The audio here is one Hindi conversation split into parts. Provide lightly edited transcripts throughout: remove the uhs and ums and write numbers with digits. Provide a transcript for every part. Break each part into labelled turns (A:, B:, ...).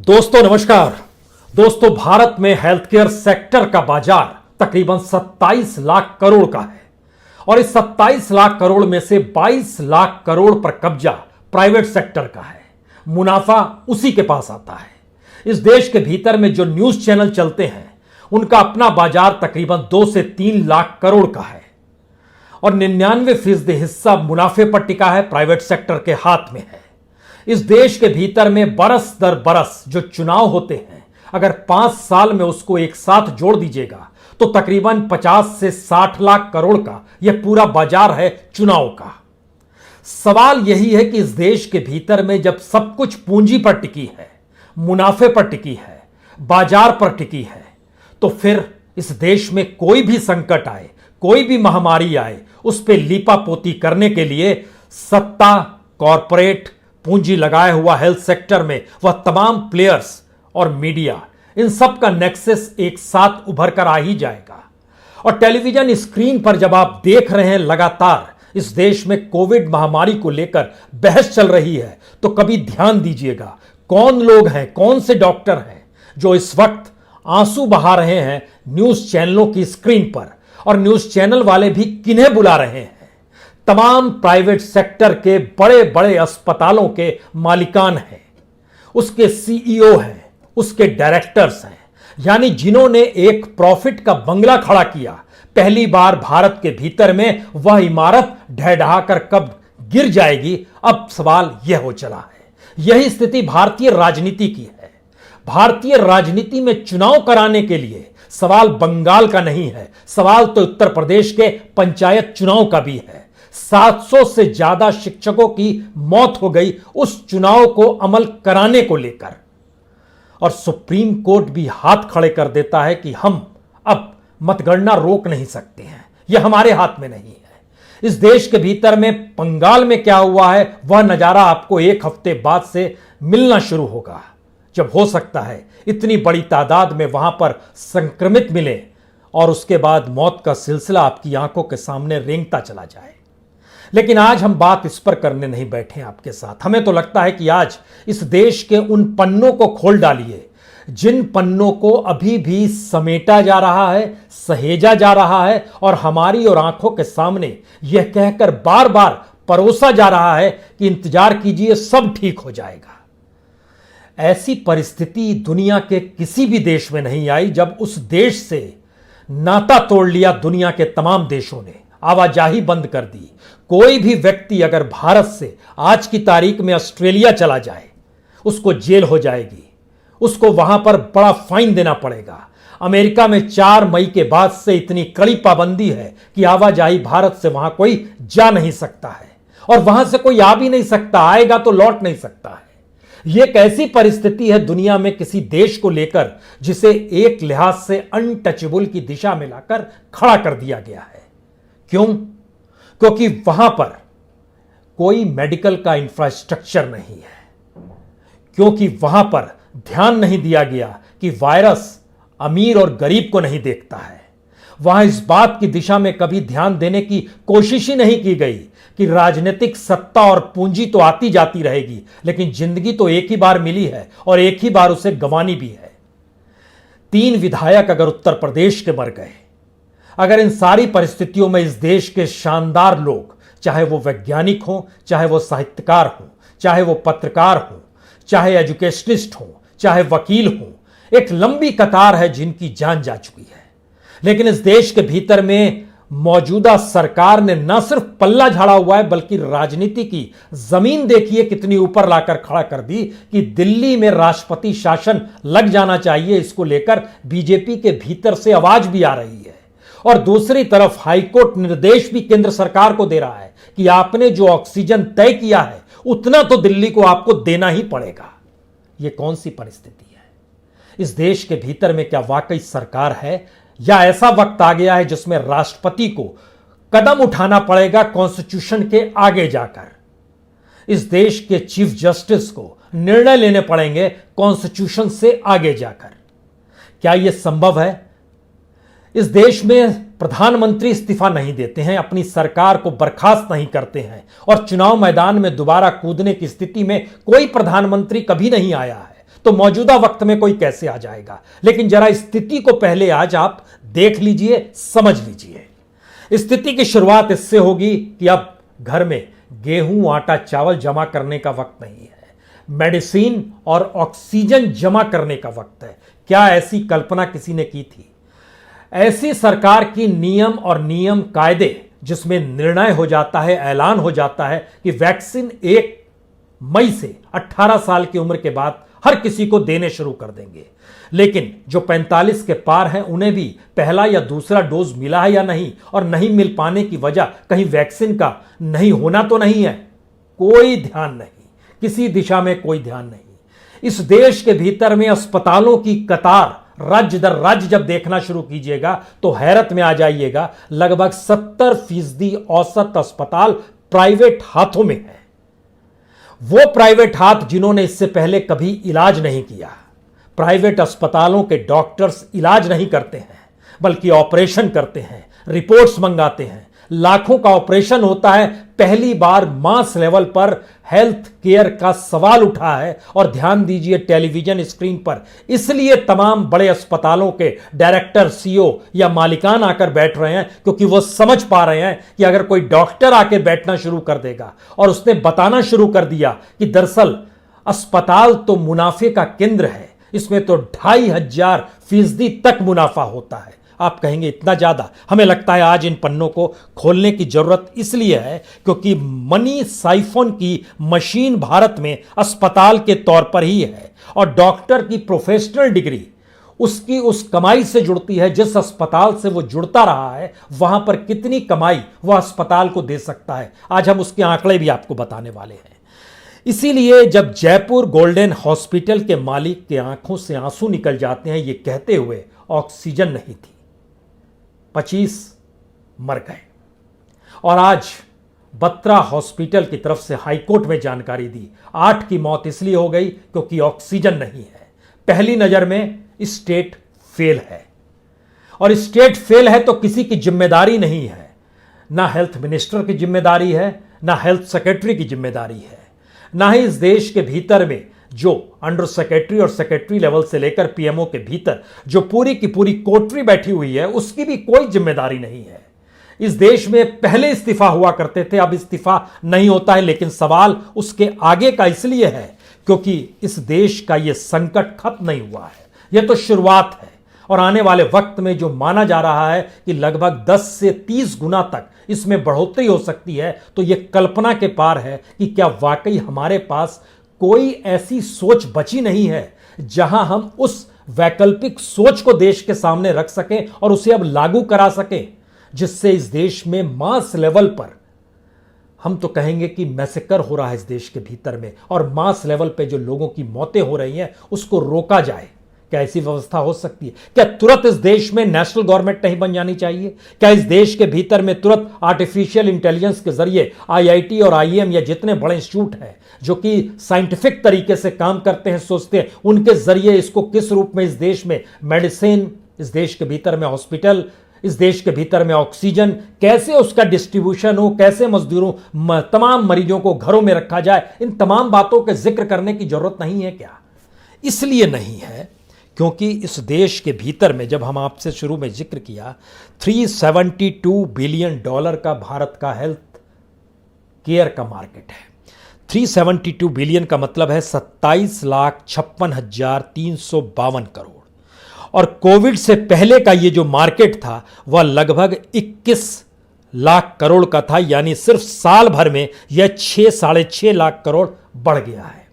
A: दोस्तों नमस्कार। दोस्तों, भारत में हेल्थ केयर सेक्टर का बाजार तकरीबन 27 लाख करोड़ का है और इस 27 लाख करोड़ में से 22 लाख करोड़ पर कब्जा प्राइवेट सेक्टर का है। मुनाफा उसी के पास आता है। इस देश के भीतर में जो न्यूज चैनल चलते हैं उनका अपना बाजार तकरीबन 2 से 3 लाख करोड़ का है और 99% हिस्सा मुनाफे पर टिका है, प्राइवेट सेक्टर के हाथ में है। इस देश के भीतर में बरस दर बरस जो चुनाव होते हैं, अगर 5 साल में उसको एक साथ जोड़ दीजिएगा तो तकरीबन 50 से 60 लाख करोड़ का यह पूरा बाजार है चुनाव का। सवाल यही है कि इस देश के भीतर में जब सब कुछ पूंजी पर टिकी है, मुनाफे पर टिकी है, बाजार पर टिकी है, तो फिर इस देश में कोई भी संकट आए, कोई भी महामारी आए, उस पर लीपापोती करने के लिए सत्ता, कॉरपोरेट, पूंजी लगाया हुआ हेल्थ सेक्टर में वह तमाम प्लेयर्स और मीडिया, इन सब का नेक्सस एक साथ उभर कर आ ही जाएगा। और टेलीविजन स्क्रीन पर जब आप देख रहे हैं लगातार इस देश में कोविड महामारी को लेकर बहस चल रही है, तो कभी ध्यान दीजिएगा कौन लोग हैं, कौन से डॉक्टर हैं जो इस वक्त आंसू बहा रहे हैं न्यूज चैनलों की स्क्रीन पर, और न्यूज चैनल वाले भी किन्हें बुला रहे हैं। तमाम प्राइवेट सेक्टर के बड़े बड़े अस्पतालों के मालिकान हैं, उसके सीईओ हैं, उसके डायरेक्टर्स हैं, यानी जिन्होंने एक प्रॉफिट का बंगला खड़ा किया। पहली बार भारत के भीतर में वह इमारत ढह-ढहाकर कब गिर जाएगी, अब सवाल यह हो चला है। यही स्थिति भारतीय राजनीति की है। भारतीय राजनीति में चुनाव कराने के लिए सवाल बंगाल का नहीं है, सवाल तो उत्तर प्रदेश के पंचायत चुनाव का भी है। 700 से ज्यादा शिक्षकों की मौत हो गई उस चुनाव को अमल कराने को लेकर, और सुप्रीम कोर्ट भी हाथ खड़े कर देता है कि हम अब मतगणना रोक नहीं सकते हैं, यह हमारे हाथ में नहीं है। इस देश के भीतर में बंगाल में क्या हुआ है वह नजारा आपको एक हफ्ते बाद से मिलना शुरू होगा, जब हो सकता है इतनी बड़ी तादाद में वहां पर संक्रमित मिले और उसके बाद मौत का सिलसिला आपकी आंखों के सामने रेंगता चला जाए। लेकिन आज हम बात इस पर करने नहीं बैठे आपके साथ। हमें तो लगता है कि आज इस देश के उन पन्नों को खोल डालिए जिन पन्नों को अभी भी समेटा जा रहा है, सहेजा जा रहा है और हमारी और आंखों के सामने यह कहकर बार बार परोसा जा रहा है कि इंतजार कीजिए, सब ठीक हो जाएगा। ऐसी परिस्थिति दुनिया के किसी भी देश में नहीं आई जब उस देश से नाता तोड़ लिया दुनिया के तमाम देशों ने, आवाजाही बंद कर दी। कोई भी व्यक्ति अगर भारत से आज की तारीख में ऑस्ट्रेलिया चला जाए, उसको जेल हो जाएगी, उसको वहां पर बड़ा फाइन देना पड़ेगा। अमेरिका में 4 मई के बाद से इतनी कड़ी पाबंदी है कि आवाजाही भारत से वहां कोई जा नहीं सकता है और वहां से कोई आ भी नहीं सकता, आएगा तो लौट नहीं सकता है। यह एक ऐसी परिस्थिति है दुनिया में किसी देश को लेकर जिसे एक लिहाज से अनटचेबल की दिशा में लाकर खड़ा कर दिया गया है। क्यों? क्योंकि वहां पर कोई मेडिकल का इंफ्रास्ट्रक्चर नहीं है, क्योंकि वहां पर ध्यान नहीं दिया गया कि वायरस अमीर और गरीब को नहीं देखता है। वहां इस बात की दिशा में कभी ध्यान देने की कोशिश ही नहीं की गई कि राजनीतिक सत्ता और पूंजी तो आती जाती रहेगी, लेकिन जिंदगी तो एक ही बार मिली है और एक ही बार उसे गंवानी भी है। 3 विधायक अगर उत्तर प्रदेश के मर गए, अगर इन सारी परिस्थितियों में इस देश के शानदार लोग, चाहे वो वैज्ञानिक हों, चाहे वो साहित्यकार हों, चाहे वो पत्रकार हों, चाहे एजुकेशनिस्ट हों, चाहे वकील हों, एक लंबी कतार है जिनकी जान जा चुकी है। लेकिन इस देश के भीतर में मौजूदा सरकार ने न सिर्फ पल्ला झाड़ा हुआ है, बल्कि राजनीति की जमीन देखिए कितनी ऊपर लाकर खड़ा कर दी कि दिल्ली में राष्ट्रपति शासन लग जाना चाहिए। इसको लेकर बीजेपी के भीतर से आवाज भी आ रही है और दूसरी तरफ हाईकोर्ट निर्देश भी केंद्र सरकार को दे रहा है कि आपने जो ऑक्सीजन तय किया है उतना तो दिल्ली को आपको देना ही पड़ेगा। यह कौन सी परिस्थिति है? इस देश के भीतर में क्या वाकई सरकार है या ऐसा वक्त आ गया है जिसमें राष्ट्रपति को कदम उठाना पड़ेगा कॉन्स्टिट्यूशन के आगे जाकर? इस देश के चीफ जस्टिस को निर्णय लेने पड़ेंगे कॉन्स्टिट्यूशन से आगे जाकर। क्या यह संभव है? इस देश में प्रधानमंत्री इस्तीफा नहीं देते हैं, अपनी सरकार को बर्खास्त नहीं करते हैं और चुनाव मैदान में दोबारा कूदने की स्थिति में कोई प्रधानमंत्री कभी नहीं आया है। तो मौजूदा वक्त में कोई कैसे आ जाएगा। लेकिन जरा स्थिति को पहले आज आप देख लीजिए, समझ लीजिए। स्थिति की शुरुआत इससे होगी कि अब घर में गेहूं, आटा, चावल जमा करने का वक्त नहीं है, मेडिसिन और ऑक्सीजन जमा करने का वक्त है। क्या ऐसी कल्पना किसी ने की थी? ऐसी सरकार की नियम कायदे जिसमें निर्णय हो जाता है, ऐलान हो जाता है कि वैक्सीन 1 मई से 18 साल की उम्र के बाद हर किसी को देने शुरू कर देंगे। लेकिन जो 45 के पार हैं उन्हें भी पहला या दूसरा डोज मिला है या नहीं, और नहीं मिल पाने की वजह कहीं वैक्सीन का नहीं होना तो नहीं है। कोई ध्यान नहीं, किसी दिशा में कोई ध्यान नहीं। इस देश के भीतर में अस्पतालों की कतार राज्य दर राज्य जब देखना शुरू कीजिएगा तो हैरत में आ जाइएगा। लगभग 70% औसत अस्पताल प्राइवेट हाथों में है। वो प्राइवेट हाथ जिन्होंने इससे पहले कभी इलाज नहीं किया। प्राइवेट अस्पतालों के डॉक्टर्स इलाज नहीं करते हैं, बल्कि ऑपरेशन करते हैं, रिपोर्ट्स मंगाते हैं। लाखों का ऑपरेशन होता है। पहली बार मास लेवल पर हेल्थ केयर का सवाल उठा है। और ध्यान दीजिए टेलीविजन स्क्रीन पर, इसलिए तमाम बड़े अस्पतालों के डायरेक्टर, सीईओ या मालिकान आकर बैठ रहे हैं, क्योंकि वो समझ पा रहे हैं कि अगर कोई डॉक्टर आकर बैठना शुरू कर देगा और उसने बताना शुरू कर दिया कि दरअसल अस्पताल तो मुनाफे का केंद्र है, इसमें तो 2500% तक मुनाफा होता है। आप कहेंगे इतना ज्यादा? हमें लगता है आज इन पन्नों को खोलने की जरूरत इसलिए है क्योंकि मनी साइफोन की मशीन भारत में अस्पताल के तौर पर ही है, और डॉक्टर की प्रोफेशनल डिग्री उसकी उस कमाई से जुड़ती है जिस अस्पताल से वो जुड़ता रहा है। वहां पर कितनी कमाई वह अस्पताल को दे सकता है, आज हम उसके आंकड़े भी आपको बताने वाले हैं। इसीलिए जब जयपुर गोल्डन हॉस्पिटल के मालिक के आंखों से आंसू निकल जाते हैं ये कहते हुए ऑक्सीजन नहीं थी, 25 मर गए। और आज बत्रा हॉस्पिटल की तरफ से हाईकोर्ट में जानकारी दी, 8 की मौत इसलिए हो गई क्योंकि ऑक्सीजन नहीं है। पहली नजर में स्टेट फेल है, और स्टेट फेल है तो किसी की जिम्मेदारी नहीं है। ना हेल्थ मिनिस्टर की जिम्मेदारी है, ना हेल्थ सेक्रेटरी की जिम्मेदारी है, ना ही इस देश के भीतर में जो अंडर सेक्रेटरी और सेक्रेटरी लेवल से लेकर पीएमओ के भीतर जो पूरी की पूरी कोटरी बैठी हुई है उसकी भी कोई जिम्मेदारी नहीं है। इस देश में पहले इस्तीफा हुआ करते थे, अब इस्तीफा नहीं होता है। लेकिन सवाल उसके आगे का इसलिए है क्योंकि इस देश का यह संकट खत्म नहीं हुआ है, यह तो शुरुआत है। और आने वाले वक्त में जो माना जा रहा है कि लगभग 10 से 30 गुना तक इसमें बढ़ोतरी हो सकती है, तो यह कल्पना के पार है कि क्या वाकई हमारे पास कोई ऐसी सोच बची नहीं है जहां हम उस वैकल्पिक सोच को देश के सामने रख सकें और उसे अब लागू करा सकें, जिससे इस देश में मास लेवल पर, हम तो कहेंगे कि मैसेकर हो रहा है इस देश के भीतर में, और मास लेवल पे जो लोगों की मौतें हो रही हैं उसको रोका जाए। क्या ऐसी व्यवस्था हो सकती है? क्या तुरंत इस देश में नेशनल गवर्नमेंट नहीं बन जानी चाहिए? क्या इस देश के भीतर में तुरंत आर्टिफिशियल इंटेलिजेंस के जरिए आईआईटी और आईएम या जितने बड़े इंस्टीट्यूट हैं जो कि साइंटिफिक तरीके से काम करते हैं, सोचते हैं, उनके जरिए इसको किस रूप में इस देश में मेडिसिन, इस देश के भीतर में हॉस्पिटल, इस देश के भीतर में ऑक्सीजन, कैसे उसका डिस्ट्रीब्यूशन हो, कैसे मजदूरों, तमाम मरीजों को घरों में रखा जाए, इन तमाम बातों के जिक्र करने की जरूरत नहीं है क्या? इसलिए नहीं है क्योंकि इस देश के भीतर में, जब हम आपसे शुरू में जिक्र किया, $372 बिलियन का भारत का हेल्थ केयर का मार्केट है। 372 बिलियन का मतलब है 27,56,352 करोड़। और कोविड से पहले का ये जो मार्केट था वह लगभग 21 लाख करोड़ का था, यानी सिर्फ साल भर में यह 6-6.5 लाख करोड़ बढ़ गया है।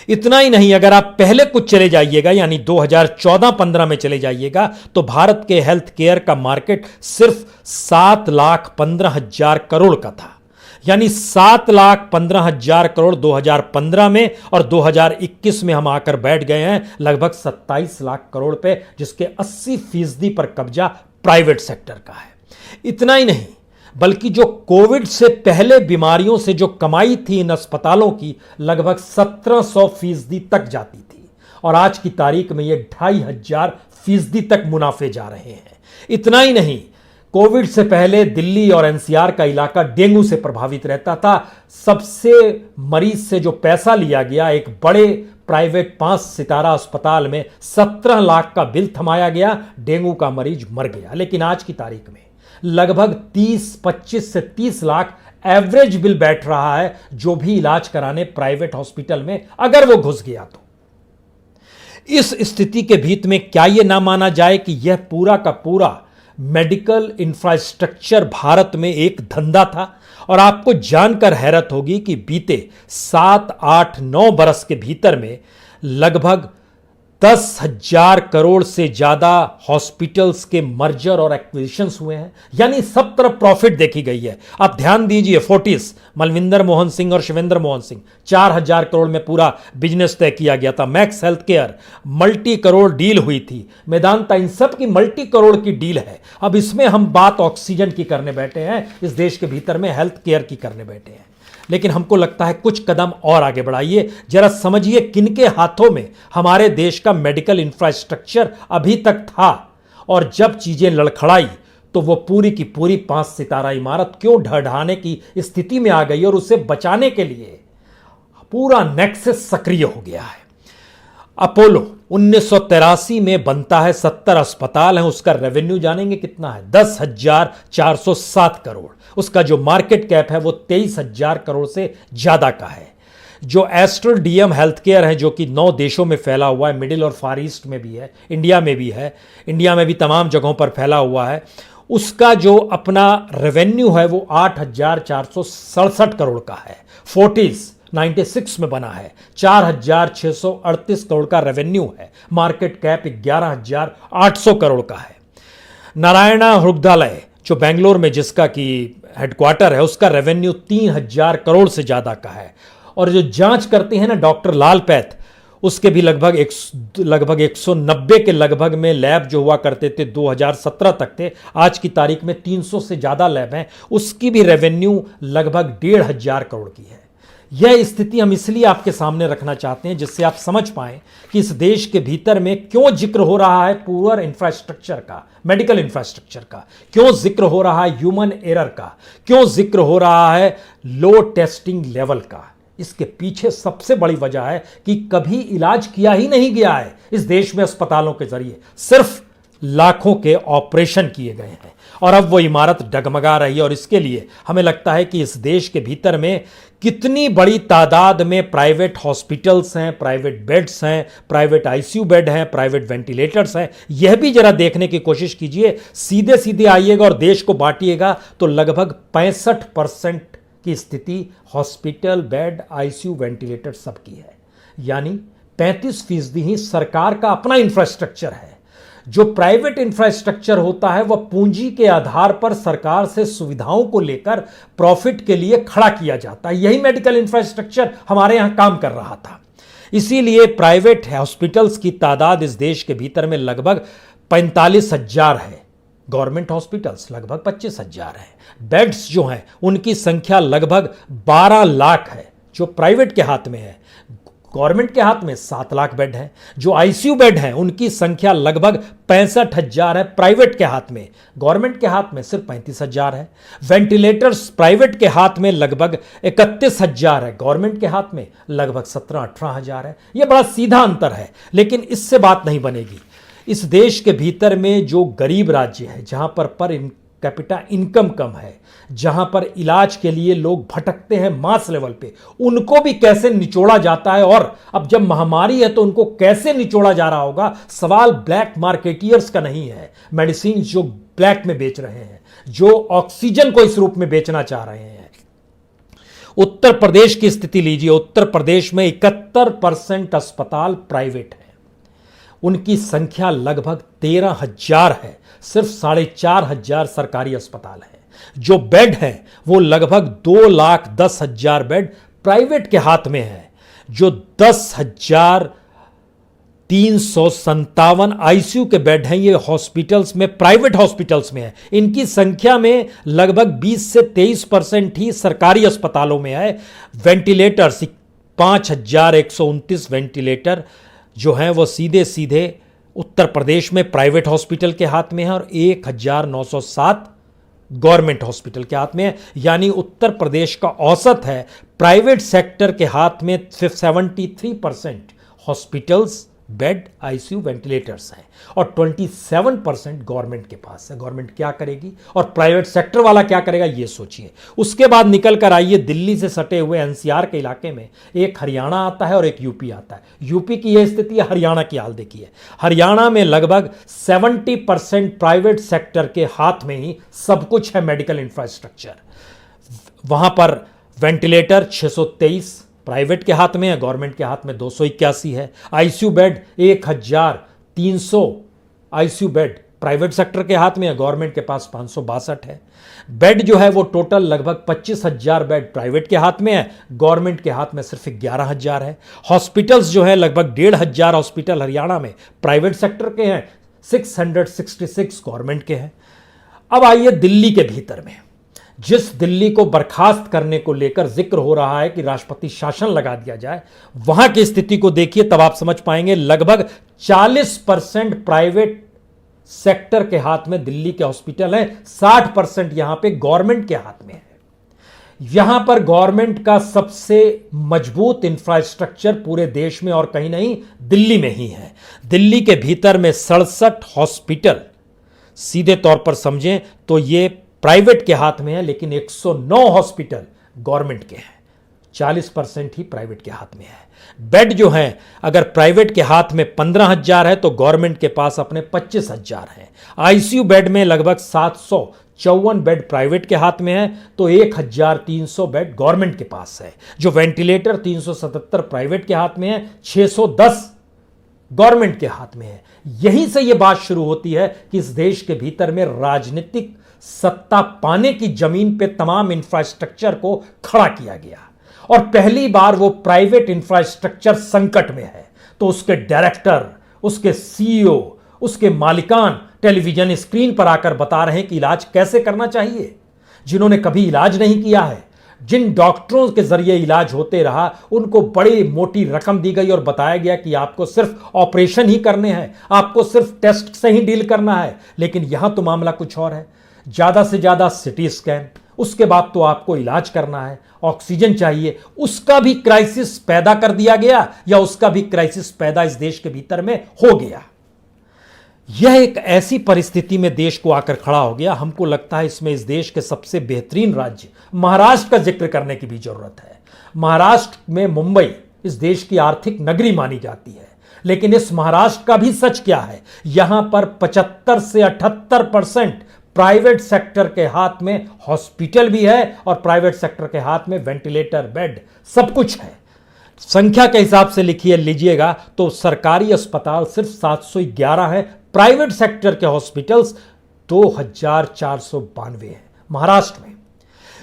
A: इतना ही नहीं, अगर आप पहले कुछ चले जाइएगा, यानी 2014-15 में चले जाइएगा, तो भारत के हेल्थ केयर का मार्केट सिर्फ 7,15,000 करोड़ का था। यानी 7,15,000 करोड़ 2015 में, और 2021 में हम आकर बैठ गए हैं लगभग 27 लाख करोड़ पे, जिसके 80% पर कब्जा प्राइवेट सेक्टर का है। इतना ही नहीं, बल्कि जो कोविड से पहले बीमारियों से जो कमाई थी इन अस्पतालों की, लगभग 1700% तक जाती थी, और आज की तारीख में ये 2500% तक मुनाफे जा रहे हैं। इतना ही नहीं, कोविड से पहले दिल्ली और एनसीआर का इलाका डेंगू से प्रभावित रहता था। सबसे मरीज से जो पैसा लिया गया एक बड़े प्राइवेट 5 सितारा अस्पताल में 17 लाख का बिल थमाया गया, डेंगू का मरीज मर गया। लेकिन आज की तारीख में लगभग 25 से 30 लाख एवरेज बिल बैठ रहा है, जो भी इलाज कराने प्राइवेट हॉस्पिटल में अगर वो घुस गया तो। इस स्थिति के भीत में क्या यह ना माना जाए कि यह पूरा का पूरा मेडिकल इंफ्रास्ट्रक्चर भारत में एक धंधा था। और आपको जानकर हैरत होगी कि बीते 7, 8, 9 बरस के भीतर में लगभग 10,000 करोड़ से ज्यादा हॉस्पिटल्स के मर्जर और एक्विजिशंस हुए हैं, यानी सब तरफ प्रॉफिट देखी गई है। आप ध्यान दीजिए, फोर्टिस, मलविंदर मोहन सिंह और शिवेंद्र मोहन सिंह, 4,000 करोड़ में पूरा बिजनेस तय किया गया था। Max health care multi crore deal हुई थी। मेदांता, इन सब की मल्टी करोड़ की डील है। अब इसमें हम बात ऑक्सीजन की करने बैठे हैं, इस देश के भीतर में हेल्थ केयर की करने बैठे हैं। लेकिन हमको लगता है कुछ कदम और आगे बढ़ाइए, जरा समझिए किनके हाथों में हमारे देश का मेडिकल इंफ्रास्ट्रक्चर अभी तक था, और जब चीजें लड़खड़ाई तो वो पूरी की पूरी 5 सितारा इमारत क्यों ढह-ढहाने की स्थिति में आ गई, और उसे बचाने के लिए पूरा नेक्सस सक्रिय हो गया है। अपोलो 1983 में बनता है, 70 अस्पताल हैं, उसका रेवेन्यू जानेंगे कितना है? 10,407 करोड़। उसका जो मार्केट कैप है वो 23,000 करोड़ से ज्यादा का है। जो एस्ट्रल डीएम हेल्थ केयर है, जो कि 9 देशों में फैला हुआ है, मिडिल और फार ईस्ट में भी है, इंडिया में भी है, इंडिया में भी तमाम जगहों पर फैला हुआ है, उसका जो अपना रेवेन्यू है वो 8,467 करोड़ का है। फोर्टिस 96 में बना है, 4,638 करोड़ का रेवेन्यू है, मार्केट कैप 11,800 करोड़ का है। नारायणा हृदयालय जो बेंगलोर में जिसका कि हेडक्वार्टर है, उसका रेवेन्यू 3,000 करोड़ से ज्यादा का है। और जो जांच करते हैं ना डॉक्टर लाल पैथ, उसके भी लगभग 190 के लगभग में लैब जो हुआ करते थे, 2017 तक थे, आज की तारीख में 300 से ज्यादा लैब हैं, उसकी भी रेवेन्यू लगभग 1,500 करोड़ की है। यह स्थिति हम इसलिए आपके सामने रखना चाहते हैं जिससे आप समझ पाएं कि इस देश के भीतर में क्यों जिक्र हो रहा है पुअर इंफ्रास्ट्रक्चर का, मेडिकल इंफ्रास्ट्रक्चर का, क्यों जिक्र हो रहा है ह्यूमन एरर का, क्यों जिक्र हो रहा है लो टेस्टिंग लेवल का। इसके पीछे सबसे बड़ी वजह है कि कभी इलाज किया ही नहीं गया है इस देश में अस्पतालों के जरिए, सिर्फ लाखों के ऑपरेशन किए गए हैं, और अब वो इमारत डगमगा रही है। और इसके लिए हमें लगता है कि इस देश के भीतर में कितनी बड़ी तादाद में प्राइवेट हॉस्पिटल्स हैं, प्राइवेट बेड्स हैं, प्राइवेट आईसीयू बेड हैं, प्राइवेट वेंटिलेटर्स हैं, यह भी जरा देखने की कोशिश कीजिए। सीधे सीधे आइएगा और देश को बांटिएगा तो लगभग 65% की स्थिति हॉस्पिटल बेड, आईसीयू, वेंटिलेटर सबकी है, यानी 35% ही सरकार का अपना इंफ्रास्ट्रक्चर है। जो प्राइवेट इंफ्रास्ट्रक्चर होता है वह पूंजी के आधार पर सरकार से सुविधाओं को लेकर प्रॉफिट के लिए खड़ा किया जाता है। यही मेडिकल इंफ्रास्ट्रक्चर हमारे यहां काम कर रहा था। इसीलिए प्राइवेट हॉस्पिटल्स की तादाद इस देश के भीतर में लगभग 45,000 है, गवर्नमेंट हॉस्पिटल्स लगभग 25,000 है। बेड्स जो हैं उनकी संख्या लगभग 12 लाख है, जो प्राइवेट के हाथ में है। गवर्नमेंट के हाथ में 7 लाख बेड हैं। जो आईसीयू बेड हैं उनकी संख्या लगभग 65,000 है प्राइवेट के हाथ में, गवर्नमेंट के हाथ में सिर्फ 35,000 है। वेंटिलेटर्स प्राइवेट के हाथ में लगभग 31,000 है, गवर्नमेंट के हाथ में लगभग 17-18,000 है। यह बड़ा सीधा अंतर है, लेकिन इससे बात नहीं बनेगी। इस देश के भीतर में जो गरीब राज्य है, जहां पर कैपिटा इनकम कम है, जहां पर इलाज के लिए लोग भटकते हैं मास लेवल पे, उनको भी कैसे निचोड़ा जाता है। और अब जब महामारी है तो उनको कैसे निचोड़ा जा रहा होगा। सवाल ब्लैक मार्केटियर्स का नहीं है, मेडिसिन जो ब्लैक में बेच रहे हैं, जो ऑक्सीजन को इस रूप में बेचना चाह रहे हैं। उत्तर प्रदेश की स्थिति लीजिए, उत्तर प्रदेश में 71% अस्पताल प्राइवेट है, उनकी संख्या लगभग 13,000 है, सिर्फ 4,500 सरकारी अस्पताल हैं। जो बेड हैं वो लगभग 2,10,000 बेड प्राइवेट के हाथ में है। जो 10,357 आईसीयू के बेड हैं ये हॉस्पिटल्स में, प्राइवेट हॉस्पिटल्स में है। इनकी संख्या में लगभग 20 से 23% ही सरकारी अस्पतालों में है। वेंटिलेटर्स 5,129 वेंटिलेटर जो हैं वो सीधे सीधे उत्तर प्रदेश में प्राइवेट हॉस्पिटल के हाथ में है, और 1,907 गवर्नमेंट हॉस्पिटल के हाथ में है। यानी उत्तर प्रदेश का औसत है प्राइवेट सेक्टर के हाथ में 73% हॉस्पिटल्स, बेड, आईसीयू, वेंटिलेटर्स हैं और 27% गवर्नमेंट के पास है। गवर्नमेंट क्या करेगी और प्राइवेट सेक्टर वाला क्या करेगा, ये सोचिए। उसके बाद निकल कर आइए दिल्ली से सटे हुए एनसीआर के इलाके में, एक हरियाणा आता है और एक यूपी आता है। यूपी की यह स्थिति है, हरियाणा की हाल देखिए। हरियाणा में लगभग 70% प्राइवेट सेक्टर के हाथ में ही सब कुछ है, मेडिकल इंफ्रास्ट्रक्चर। वहां पर वेंटिलेटर 623 प्राइवेट के हाथ में है, गवर्नमेंट के हाथ में 281 है। ICU bed 1300 ICU bed private sector के हाथ में है, गवर्नमेंट के पास 562 है। बेड जो है वो टोटल लगभग 25,000 बेड प्राइवेट के हाथ में है, गवर्नमेंट के हाथ में सिर्फ 11,000 है। हॉस्पिटल्स जो है लगभग 1,500 हॉस्पिटल हरियाणा में प्राइवेट सेक्टर के हैं, 666 गवर्नमेंट के हैं। अब आइए दिल्ली के भीतर में, जिस दिल्ली को बर्खास्त करने को लेकर जिक्र हो रहा है कि राष्ट्रपति शासन लगा दिया जाए, वहां की स्थिति को देखिए तब आप समझ पाएंगे। लगभग 40% प्राइवेट सेक्टर के हाथ में दिल्ली के हॉस्पिटल हैं, 60% यहां पे गवर्नमेंट के हाथ में है। यहां पर गवर्नमेंट का सबसे मजबूत इंफ्रास्ट्रक्चर पूरे देश में और कहीं नहीं, दिल्ली में ही है। दिल्ली के भीतर में 67 हॉस्पिटल, सीधे तौर पर समझें तो ये प्राइवेट के हाथ में है, लेकिन 109 हॉस्पिटल गवर्नमेंट के हैं, 40% ही प्राइवेट के हाथ में है। बेड जो हैं, अगर प्राइवेट के हाथ में 15,000 है तो गवर्नमेंट के पास अपने 25,000 हैं। आईसीयू बेड में लगभग 754 बेड प्राइवेट के हाथ में है तो 1,300 बेड गवर्नमेंट के पास है। जो वेंटिलेटर 377 प्राइवेट के हाथ में है, 610 गवर्नमेंट के हाथ में है। यहीं से यह बात शुरू होती है कि इस देश के भीतर में राजनीतिक सत्ता पाने की जमीन पे तमाम इंफ्रास्ट्रक्चर को खड़ा किया गया और पहली बार वो प्राइवेट इंफ्रास्ट्रक्चर संकट में है तो उसके डायरेक्टर, उसके सीईओ, उसके मालिकान टेलीविजन स्क्रीन पर आकर बता रहे हैं कि इलाज कैसे करना चाहिए। जिन्होंने कभी इलाज नहीं किया है, जिन डॉक्टरों के जरिए इलाज होते रहा, उनको बड़ी मोटी रकम दी गई और बताया गया कि आपको सिर्फ ऑपरेशन ही करने हैं, आपको सिर्फ टेस्ट से ही डील करना है। लेकिन यहां तो मामला कुछ और है। ज्यादा से ज्यादा सिटी स्कैन, उसके बाद तो आपको इलाज करना है, ऑक्सीजन चाहिए, उसका भी क्राइसिस पैदा कर दिया गया या उसका भी क्राइसिस पैदा इस देश के भीतर में हो गया। यह एक ऐसी परिस्थिति में देश को आकर खड़ा हो गया। हमको लगता है इसमें इस देश के सबसे बेहतरीन राज्य महाराष्ट्र का जिक्र करने की भी जरूरत है। महाराष्ट्र में मुंबई इस देश की आर्थिक नगरी मानी जाती है, लेकिन इस महाराष्ट्र का भी सच क्या है, यहां पर 75 से 78% प्राइवेट सेक्टर के हाथ में हॉस्पिटल भी है और प्राइवेट सेक्टर के हाथ में वेंटिलेटर, बेड, सब कुछ है। संख्या के हिसाब से लीजिएगा तो सरकारी अस्पताल सिर्फ 711 है, प्राइवेट सेक्टर के हॉस्पिटल्स 2,492 हैं। महाराष्ट्र में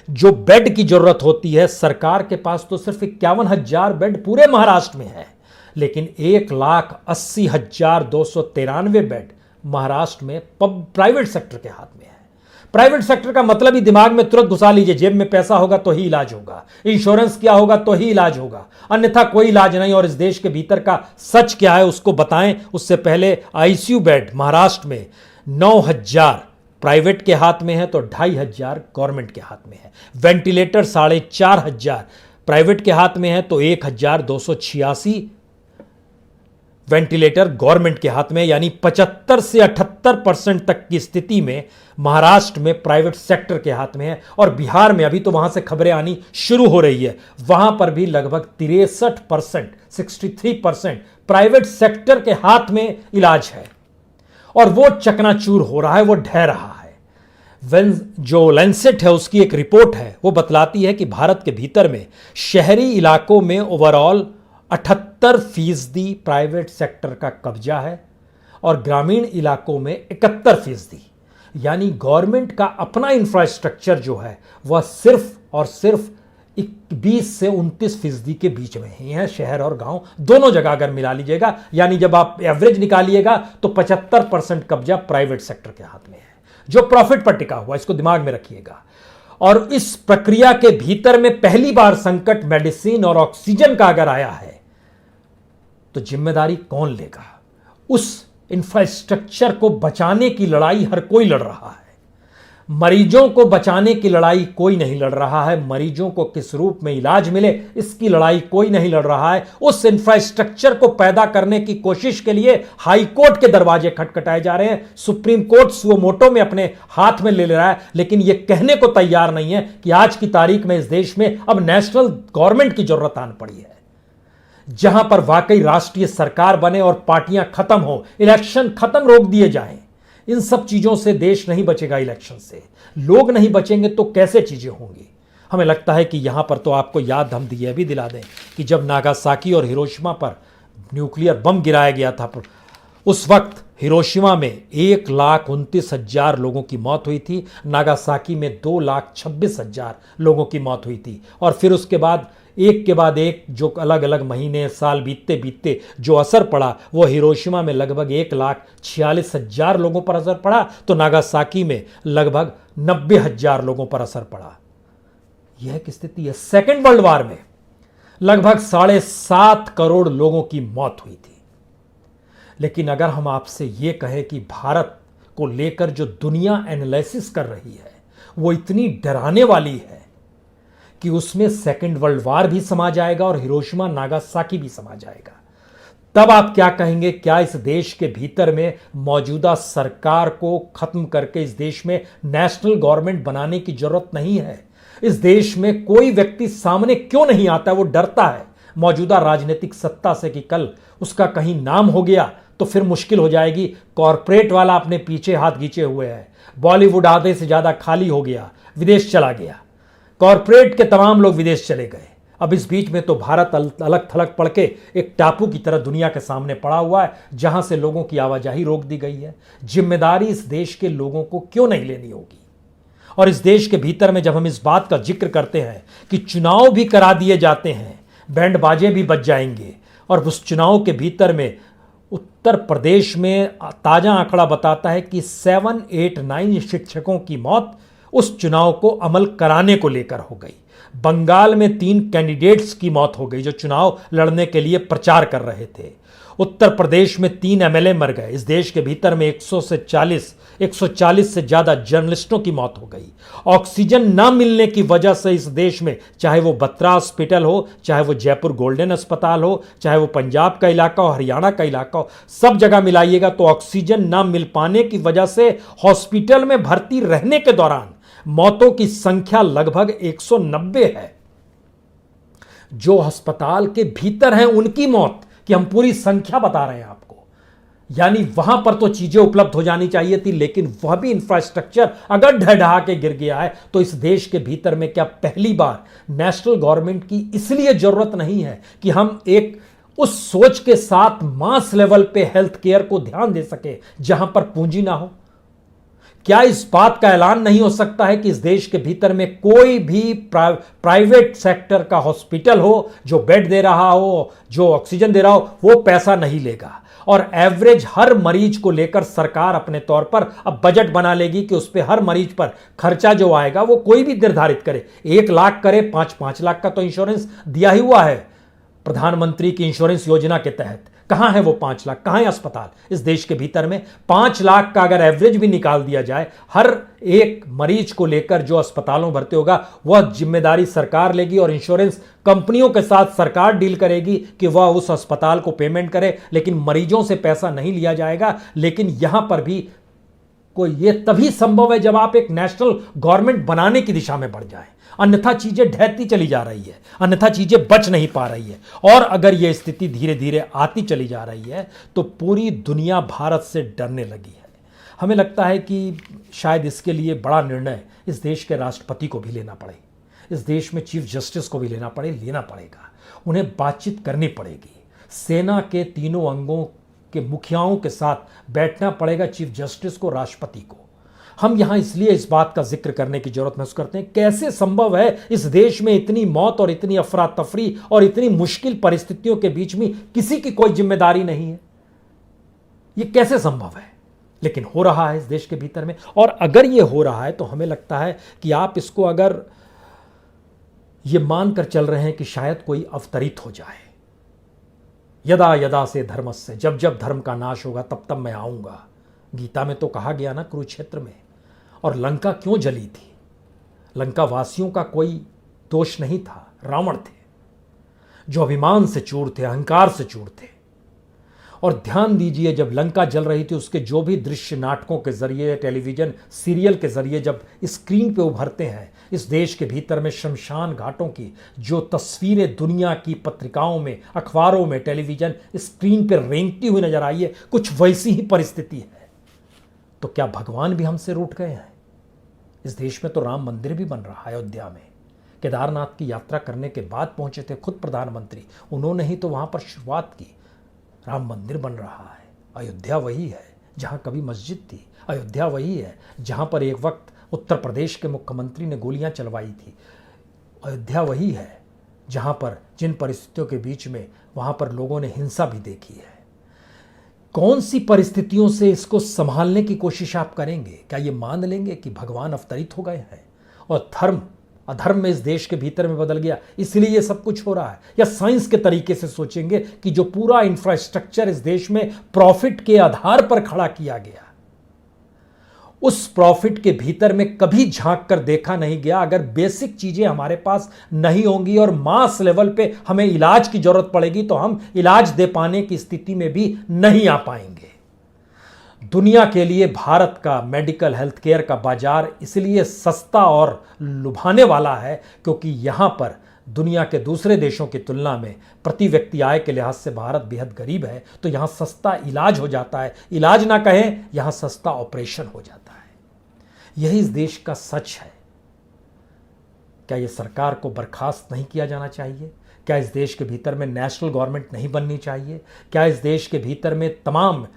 A: जो बेड की जरूरत होती है, सरकार के पास तो सिर्फ 51,000 बेड पूरे महाराष्ट्र में है, लेकिन 1,80,293 बेड महाराष्ट्र में प्राइवेट सेक्टर के हाथ में है। प्राइवेट सेक्टर का मतलब ही दिमाग में तुरंत घुसा लीजिए, जेब में पैसा होगा तो ही इलाज होगा, इंश्योरेंस क्या होगा तो ही इलाज होगा, अन्यथा कोई इलाज नहीं। और इस देश के भीतर का सच क्या है उसको बताएं। उससे पहले आईसीयू बेड महाराष्ट्र में 9,000 प्राइवेट के हाथ में है तो 2,500 गवर्नमेंट के हाथ में है। वेंटिलेटर 4,500 प्राइवेट के हाथ में है तो 1,286 वेंटिलेटर गवर्नमेंट के हाथ में, यानी 75 से 78% तक की स्थिति में महाराष्ट्र में प्राइवेट सेक्टर के हाथ में है। और बिहार में अभी तो वहां से खबरें आनी शुरू हो रही है, वहां पर भी लगभग 63% प्राइवेट सेक्टर के हाथ में इलाज है और वो चकनाचूर हो रहा है, वो ढह रहा है। जो लैंसेट है उसकी एक रिपोर्ट है, वो बतलाती है कि भारत के भीतर में शहरी इलाकों में ओवरऑल 78% प्राइवेट सेक्टर का कब्जा है और ग्रामीण इलाकों में 71%। यानी गवर्नमेंट का अपना इंफ्रास्ट्रक्चर जो है वह सिर्फ और सिर्फ 20 से 29% के बीच में ही है, शहर और गांव दोनों जगह अगर मिला लीजिएगा। यानी जब आप एवरेज निकालिएगा तो 75% कब्जा प्राइवेट सेक्टर के हाथ में है, जो प्रॉफिट पर टिका हुआ, इसको दिमाग में रखिएगा। और इस प्रक्रिया के भीतर में पहली बार संकट मेडिसिन और ऑक्सीजन का अगर आया है तो जिम्मेदारी कौन लेगा? उस इंफ्रास्ट्रक्चर को बचाने की लड़ाई हर कोई लड़ रहा है। मरीजों को बचाने की लड़ाई कोई नहीं लड़ रहा है, मरीजों को किस रूप में इलाज मिले इसकी लड़ाई कोई नहीं लड़ रहा है। उस इंफ्रास्ट्रक्चर को पैदा करने की कोशिश के लिए हाई कोर्ट के दरवाजे खटखटाए जा रहे हैं, सुप्रीम कोर्ट सुओ मोटो में अपने हाथ में ले रहा है, लेकिन यह कहने को तैयार नहीं है कि आज की तारीख में इस देश में अब नेशनल गवर्नमेंट की जरूरत आन पड़ी है, जहां पर वाकई राष्ट्रीय सरकार बने और पार्टियां खत्म हो, इलेक्शन खत्म रोक दिए जाएं। इन सब चीजों से देश नहीं बचेगा, इलेक्शन से लोग नहीं बचेंगे तो कैसे चीजें होंगी। हमें लगता है कि यहां पर तो आपको याद हम ये भी दिला दें कि जब नागासाकी और हिरोशिमा पर न्यूक्लियर बम गिराया गया था, उस वक्त हिरोशिमा में 1,29,000 लोगों की मौत हुई थी, नागासाकी में 2,26,000 लोगों की मौत हुई थी। और फिर उसके बाद एक के बाद एक जो अलग अलग महीने साल बीतते बीतते जो असर पड़ा, वो हिरोशिमा में लगभग 1,46,000 लोगों पर असर पड़ा, तो नागासाकी में लगभग 90,000 लोगों पर असर पड़ा। यह एक स्थिति है। सेकेंड वर्ल्ड वॉर में लगभग 7.5 करोड़ लोगों की मौत हुई थी। लेकिन अगर हम आपसे यह कहें कि भारत को लेकर जो दुनिया एनालिसिस कर रही है वो इतनी डराने वाली है कि उसमें सेकेंड वर्ल्ड वॉर भी समा जाएगा और हिरोशिमा नागासाकी भी समा जाएगा, तब आप क्या कहेंगे? क्या इस देश के भीतर में मौजूदा सरकार को खत्म करके इस देश में नेशनल गवर्नमेंट बनाने की जरूरत नहीं है? इस देश में कोई व्यक्ति सामने क्यों नहीं आता? वो डरता है मौजूदा राजनीतिक सत्ता से कि कल उसका कहीं नाम हो गया तो फिर मुश्किल हो जाएगी। कॉरपोरेट वाला अपने पीछे हाथ खींचे हुए है, बॉलीवुड आधे से ज्यादा खाली हो गया, विदेश चला गया, कॉरपोरेट के तमाम लोग विदेश चले गए। अब इस बीच में तो भारत अलग थलग पड़ के एक टापू की तरह दुनिया के सामने पड़ा हुआ है, जहां से लोगों की आवाजाही रोक दी गई है। जिम्मेदारी इस देश के लोगों को क्यों नहीं लेनी होगी? और इस देश के भीतर में जब हम इस बात का जिक्र करते हैं कि चुनाव भी करा दिए जाते हैं, बैंड बाजे भी बज जाएंगे, और उस चुनाव के भीतर में उत्तर प्रदेश में ताजा आंकड़ा बताता है कि 7, 8, 9 शिक्षकों की मौत उस चुनाव को अमल कराने को लेकर हो गई। बंगाल में 3 कैंडिडेट्स की मौत हो गई जो चुनाव लड़ने के लिए प्रचार कर रहे थे। उत्तर प्रदेश में 3 एमएलए मर गए। इस देश के भीतर में 140 से ज्यादा जर्नलिस्टों की मौत हो गई। ऑक्सीजन ना मिलने की वजह से इस देश में, चाहे वो बत्रा हॉस्पिटल हो, चाहे वो जयपुर गोल्डन अस्पताल हो, चाहे वो पंजाब का इलाका हो, हरियाणा का इलाका हो, सब जगह मिलाइएगा तो ऑक्सीजन ना मिल पाने की वजह से हॉस्पिटल में भर्ती रहने के दौरान मौतों की संख्या लगभग 190 है। जो अस्पताल के भीतर हैं उनकी मौत की हम पूरी संख्या बता रहे हैं आपको। यानी वहां पर तो चीजें उपलब्ध हो जानी चाहिए थी, लेकिन वह भी इंफ्रास्ट्रक्चर अगर ढह के गिर गया है तो इस देश के भीतर में क्या पहली बार नेशनल गवर्नमेंट की इसलिए जरूरत नहीं है कि हम एक उस सोच के साथ मास लेवल पे हेल्थ केयर को ध्यान दे सके जहां पर पूंजी ना हो? क्या इस बात का ऐलान नहीं हो सकता है कि इस देश के भीतर में कोई भी प्राइवेट सेक्टर का हॉस्पिटल हो जो बेड दे रहा हो, जो ऑक्सीजन दे रहा हो, वो पैसा नहीं लेगा, और एवरेज हर मरीज को लेकर सरकार अपने तौर पर अब बजट बना लेगी कि उस पर हर मरीज पर खर्चा जो आएगा वो कोई भी निर्धारित करे, 1 लाख करे, 5-5 लाख का तो इंश्योरेंस दिया ही हुआ है प्रधानमंत्री की इंश्योरेंस योजना के तहत। कहां है वो 5 लाख? कहां है अस्पताल? इस देश के भीतर में 5 लाख का अगर एवरेज भी निकाल दिया जाए हर एक मरीज को लेकर जो अस्पतालों भर्ती होगा, वह जिम्मेदारी सरकार लेगी और इंश्योरेंस कंपनियों के साथ सरकार डील करेगी कि वह उस अस्पताल को पेमेंट करे, लेकिन मरीजों से पैसा नहीं लिया जाएगा। लेकिन यहां पर भी कोई ये तभी संभव है जब आप एक नेशनल गवर्नमेंट बनाने की दिशा में बढ़ जाए, अन्यथा चीजें ढहती चली जा रही है, अन्यथा चीजें बच नहीं पा रही है। और अगर यह स्थिति धीरे धीरे आती चली जा रही है तो पूरी दुनिया भारत से डरने लगी है। हमें लगता है कि शायद इसके लिए बड़ा निर्णय इस देश के राष्ट्रपति को भी लेना पड़े, इस देश में चीफ जस्टिस को भी लेना पड़ेगा, उन्हें बातचीत करनी पड़ेगी, सेना के तीनों अंगों के मुखियाओं के साथ बैठना पड़ेगा, चीफ जस्टिस को, राष्ट्रपति को। हम यहां इसलिए इस बात का जिक्र करने की जरूरत महसूस करते हैं, कैसे संभव है इस देश में इतनी मौत और इतनी अफरा तफरी और इतनी मुश्किल परिस्थितियों के बीच में किसी की कोई जिम्मेदारी नहीं है? यह कैसे संभव है? लेकिन हो रहा है इस देश के भीतर में। और अगर यह हो रहा है तो हमें लगता है कि आप इसको अगर यह मानकर चल रहे हैं कि शायद कोई अवतरित हो जाए, यदा यदा से धर्मस्य, जब जब धर्म का नाश होगा तब तब मैं आऊंगा। गीता में तो कहा गया ना, कुरुक्षेत्र में। और लंका क्यों जली थी? लंका वासियों का कोई दोष नहीं था, रावण थे जो अभिमान से चूर थे, अहंकार से चूर थे। और ध्यान दीजिए, जब लंका जल रही थी उसके जो भी दृश्य नाटकों के जरिए, टेलीविजन सीरियल के जरिए जब स्क्रीन पे उभरते हैं, इस देश के भीतर में शमशान घाटों की जो तस्वीरें दुनिया की पत्रिकाओं में, अखबारों में, टेलीविजन स्क्रीन पे रेंगती हुई नजर आई है, कुछ वैसी ही परिस्थिति है। तो क्या भगवान भी हमसे रूठ गए हैं? इस देश में तो राम मंदिर भी बन रहा है अयोध्या में। केदारनाथ की यात्रा करने के बाद पहुंचे थे खुद प्रधानमंत्री, उन्होंने ही तो वहां पर शुरुआत की। राम मंदिर बन रहा है। अयोध्या वही है जहां कभी मस्जिद थी। अयोध्या वही है जहां पर एक वक्त उत्तर प्रदेश के मुख्यमंत्री ने गोलियां चलवाई थी। अयोध्या वही है जहां पर जिन परिस्थितियों के बीच में वहां पर लोगों ने हिंसा भी देखी है। कौन सी परिस्थितियों से इसको संभालने की कोशिश आप करेंगे? क्या ये मान लेंगे कि भगवान अवतरित हो गए हैं और धर्म अधर्म में इस देश के भीतर में बदल गया, इसलिए ये सब कुछ हो रहा है? या साइंस के तरीके से सोचेंगे कि जो पूरा इंफ्रास्ट्रक्चर इस देश में प्रॉफिट के आधार पर खड़ा किया गया, उस प्रॉफिट के भीतर में कभी झांक कर देखा नहीं गया? अगर बेसिक चीजें हमारे पास नहीं होंगी और मास लेवल पे हमें इलाज की जरूरत पड़ेगी तो हम इलाज दे पाने की स्थिति में भी नहीं आ पाएंगे। दुनिया के लिए भारत का मेडिकल हेल्थ केयर का बाजार इसलिए सस्ता और लुभाने वाला है क्योंकि यहां पर दुनिया के दूसरे देशों की तुलना में प्रति व्यक्ति आय के लिहाज से भारत बेहद गरीब है, तो यहां सस्ता इलाज हो जाता है। इलाज ना कहें, यहां सस्ता ऑपरेशन हो जाता है। यही इस देश का सच है। क्या यह सरकार को बर्खास्त नहीं किया जाना चाहिए? क्या इस देश के भीतर में नेशनल गवर्नमेंट नहीं बननी चाहिए? क्या इस देश के भीतर में तमाम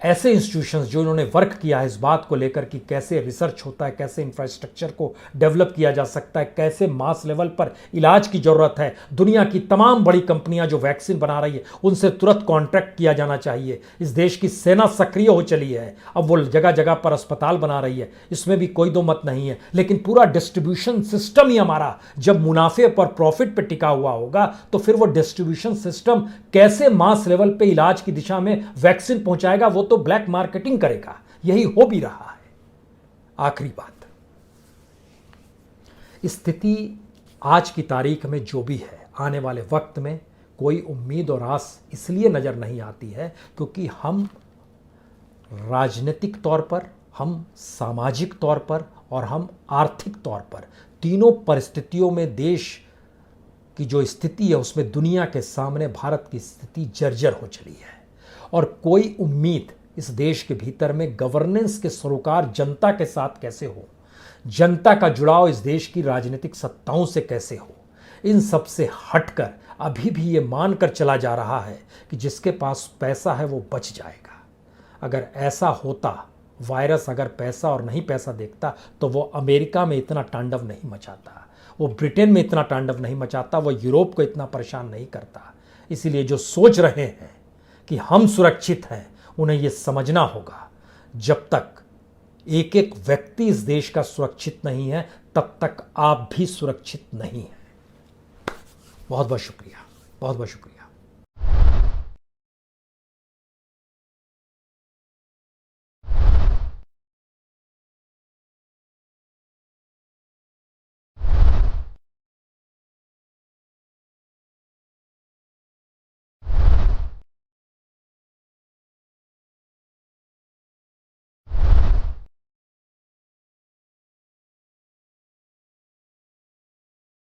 A: ऐसे इंस्टीट्यूशंस जो इन्होंने वर्क किया है इस बात को लेकर कि कैसे रिसर्च होता है, कैसे इंफ्रास्ट्रक्चर को डेवलप किया जा सकता है, कैसे मास लेवल पर इलाज की जरूरत है, दुनिया की तमाम बड़ी कंपनियां जो वैक्सीन बना रही है उनसे तुरंत कॉन्ट्रैक्ट किया जाना चाहिए। इस देश की सेना सक्रिय हो चली है, अब वो जगह जगह पर अस्पताल बना रही है, इसमें भी कोई दो मत नहीं है। लेकिन पूरा डिस्ट्रीब्यूशन सिस्टम ही हमारा जब मुनाफे पर, प्रॉफिट पर टिका हुआ होगा तो फिर वो डिस्ट्रीब्यूशन सिस्टम कैसे मास लेवल पर इलाज की दिशा में वैक्सीन पहुंचाएगा? वो तो ब्लैक मार्केटिंग करेगा। यही हो भी रहा है। आखिरी बात, स्थिति आज की तारीख में जो भी है, आने वाले वक्त में कोई उम्मीद और आस इसलिए नजर नहीं आती है क्योंकि हम राजनीतिक तौर पर, हम सामाजिक तौर पर और हम आर्थिक तौर पर, तीनों परिस्थितियों में देश की जो स्थिति है उसमें दुनिया के सामने भारत की स्थिति जर्जर हो चली है। और कोई उम्मीद इस देश के भीतर में गवर्नेंस के सरोकार जनता के साथ कैसे हो, जनता का जुड़ाव इस देश की राजनीतिक सत्ताओं से कैसे हो, इन सब से हटकर अभी भी ये मानकर चला जा रहा है कि जिसके पास पैसा है वो बच जाएगा। अगर ऐसा होता, वायरस अगर पैसा और नहीं पैसा देखता तो वो अमेरिका में इतना तांडव नहीं मचाता, वो ब्रिटेन में इतना तांडव नहीं मचाता, वो यूरोप को इतना परेशान नहीं करता। इसीलिए जो सोच रहे हैं कि हम सुरक्षित हैं, उन्हें यह समझना होगा जब तक एक एक व्यक्ति इस देश का सुरक्षित नहीं है तब तक आप भी सुरक्षित नहीं हैं। बहुत बहुत शुक्रिया, बहुत बहुत शुक्रिया।